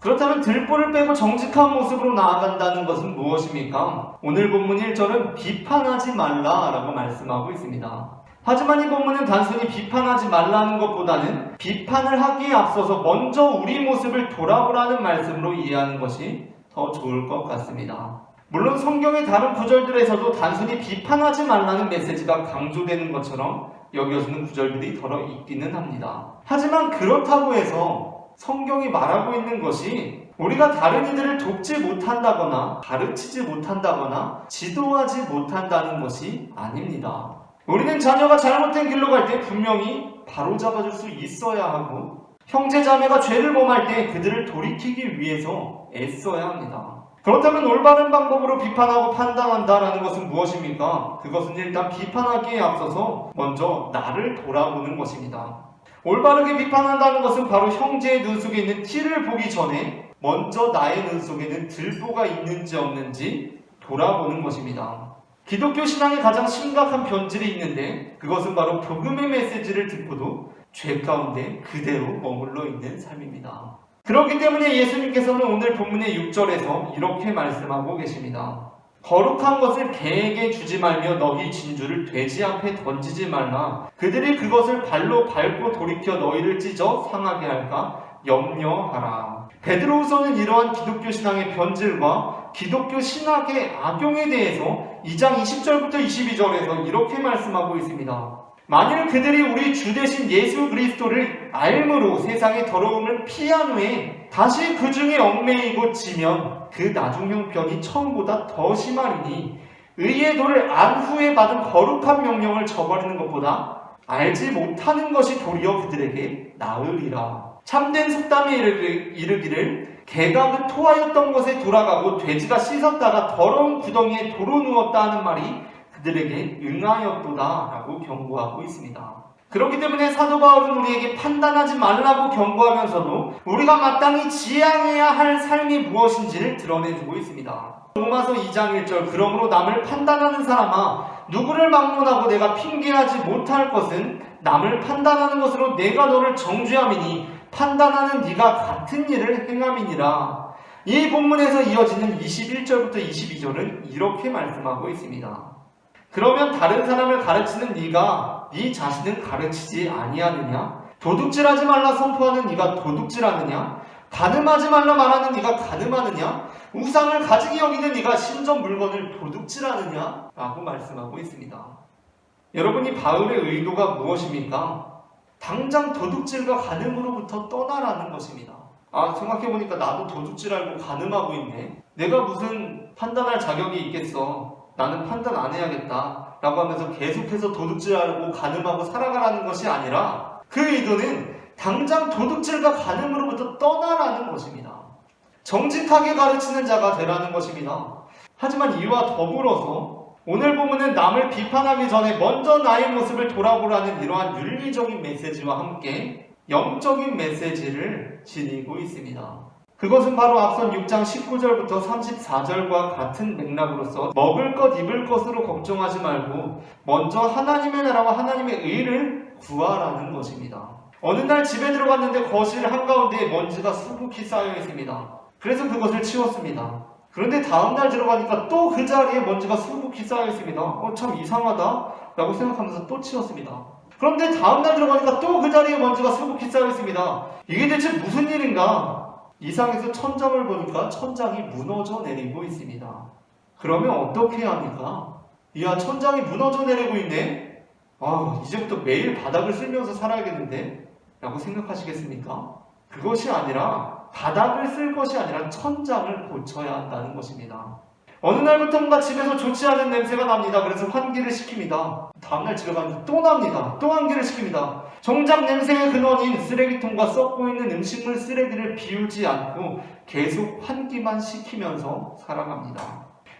그렇다면 들보를 빼고 정직한 모습으로 나아간다는 것은 무엇입니까? 오늘 본문 1절은 비판하지 말라라고 말씀하고 있습니다. 하지만 이 본문은 단순히 비판하지 말라는 것보다는 비판을 하기에 앞서서 먼저 우리 모습을 돌아보라는 말씀으로 이해하는 것이 더 좋을 것 같습니다. 물론 성경의 다른 구절들에서도 단순히 비판하지 말라는 메시지가 강조되는 것처럼 여겨지는 구절들이 더러 있기는 합니다. 하지만 그렇다고 해서 성경이 말하고 있는 것이 우리가 다른 이들을 돕지 못한다거나 가르치지 못한다거나 지도하지 못한다는 것이 아닙니다. 우리는 자녀가 잘못된 길로 갈 때 분명히 바로잡아줄 수 있어야 하고 형제자매가 죄를 범할 때 그들을 돌이키기 위해서 애써야 합니다. 그렇다면 올바른 방법으로 비판하고 판단한다라는 것은 무엇입니까? 그것은 일단 비판하기에 앞서서 먼저 나를 돌아보는 것입니다. 올바르게 비판한다는 것은 바로 형제의 눈 속에 있는 티를 보기 전에 먼저 나의 눈 속에는 들보가 있는지 없는지 돌아보는 것입니다. 기독교 신앙에 가장 심각한 변질이 있는데 그것은 바로 복음의 메시지를 듣고도 죄 가운데 그대로 머물러 있는 삶입니다. 그렇기 때문에 예수님께서는 오늘 본문의 6절에서 이렇게 말씀하고 계십니다. 거룩한 것을 개에게 주지 말며 너희 진주를 돼지 앞에 던지지 말라. 그들이 그것을 발로 밟고 돌이켜 너희를 찢어 상하게 할까 염려하라. 베드로후서는 이러한 기독교 신앙의 변질과 기독교 신학의 악용에 대해서 2장 20절부터 22절에서 이렇게 말씀하고 있습니다. 만일 그들이 우리 주 대신 예수 그리스도를 알므로 세상의 더러움을 피한 후에 다시 그 중에 얽매이고 지면 그 나중 형편이 처음보다 더 심하리니 의의 도를 안 후에 받은 거룩한 명령을 저버리는 것보다 알지 못하는 것이 도리어 그들에게 나으리라. 참된 속담에 이르기를 개가 그 토하였던 곳에 돌아가고 돼지가 씻었다가 더러운 구덩이에 도로 누웠다 하는 말이 그들에게 응하였도다 라고 경고하고 있습니다. 그렇기 때문에 사도 바울은 우리에게 판단하지 말라고 경고하면서도 우리가 마땅히 지향해야 할 삶이 무엇인지를 드러내주고 있습니다. 로마서 2장 1절 그러므로 남을 판단하는 사람아 누구를 막론하고 내가 핑계하지 못할 것은 남을 판단하는 것으로 내가 너를 정죄함이니 판단하는 네가 같은 일을 행함이니라. 이 본문에서 이어지는 21절부터 22절은 이렇게 말씀하고 있습니다. 그러면 다른 사람을 가르치는 네가 네 자신을 가르치지 아니하느냐? 도둑질하지 말라 선포하는 네가 도둑질하느냐? 간음하지 말라 말하는 네가 간음하느냐? 우상을 가지기 여기는 네가 신전 물건을 도둑질하느냐? 라고 말씀하고 있습니다. 여러분이 바울의 의도가 무엇입니까? 당장 도둑질과 간음으로부터 떠나라는 것입니다. 생각해보니까 나도 도둑질하고 간음하고 있네. 내가 무슨 판단할 자격이 있겠어. 나는 판단 안 해야겠다 라고 하면서 계속해서 도둑질하고 간음하고 살아가라는 것이 아니라 그 의도는 당장 도둑질과 간음으로부터 떠나라는 것입니다. 정직하게 가르치는 자가 되라는 것입니다. 하지만 이와 더불어서 오늘 본문은 남을 비판하기 전에 먼저 나의 모습을 돌아보라는 이러한 윤리적인 메시지와 함께 영적인 메시지를 지니고 있습니다. 그것은 바로 앞선 6장 19절부터 34절과 같은 맥락으로서 먹을 것 입을 것으로 걱정하지 말고 먼저 하나님의 나라와 하나님의 의를 구하라는 것입니다. 어느 날 집에 들어갔는데 거실 한가운데에 먼지가 수북히 쌓여 있습니다. 그래서 그것을 치웠습니다. 그런데 다음날 들어가니까 또 그 자리에 먼지가 수북히 쌓여 있습니다. 참 이상하다 라고 생각하면서 또 치웠습니다. 그런데 다음날 들어가니까 또 그 자리에 먼지가 수북히 쌓여 있습니다. 이게 대체 무슨 일인가? 이상해서 천장을 보니까 천장이 무너져 내리고 있습니다. 그러면 어떻게 해야 합니까? 이야, 천장이 무너져 내리고 있네? 이제부터 매일 바닥을 쓸면서 살아야겠는데? 라고 생각하시겠습니까? 그것이 아니라 바닥을 쓸 것이 아니라 천장을 고쳐야 한다는 것입니다. 어느 날부터인가 집에서 좋지 않은 냄새가 납니다. 그래서 환기를 시킵니다. 다음날 집에 가면 또 납니다. 또 환기를 시킵니다. 정작 냄새의 근원인 쓰레기통과 썩고 있는 음식물 쓰레기를 비우지 않고 계속 환기만 시키면서 살아갑니다.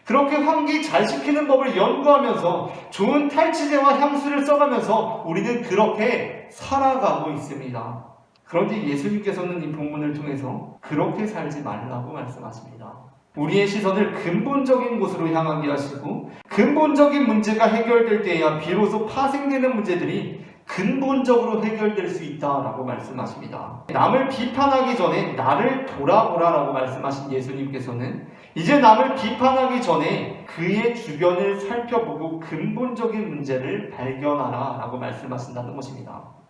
그렇게 환기 잘 시키는 법을 연구하면서 좋은 탈취제와 향수를 써가면서 우리는 그렇게 살아가고 있습니다. 그런데 예수님께서는 이 본문을 통해서 그렇게 살지 말라고 말씀하십니다. 우리의 시선을 근본적인 곳으로 향하게 하시고 근본적인 문제가 해결될 때야 비로소 파생되는 문제들이 근본적으로 해결될 수 있다라고 말씀하십니다. 남을 비판하기 전에 나를 돌아보라라고 말씀하신 예수님께서는 이제 남을 비판하기 전에 그의 주변을 살펴보고 근본적인 문제를 발견하라라고 말씀하신다는 것입니다.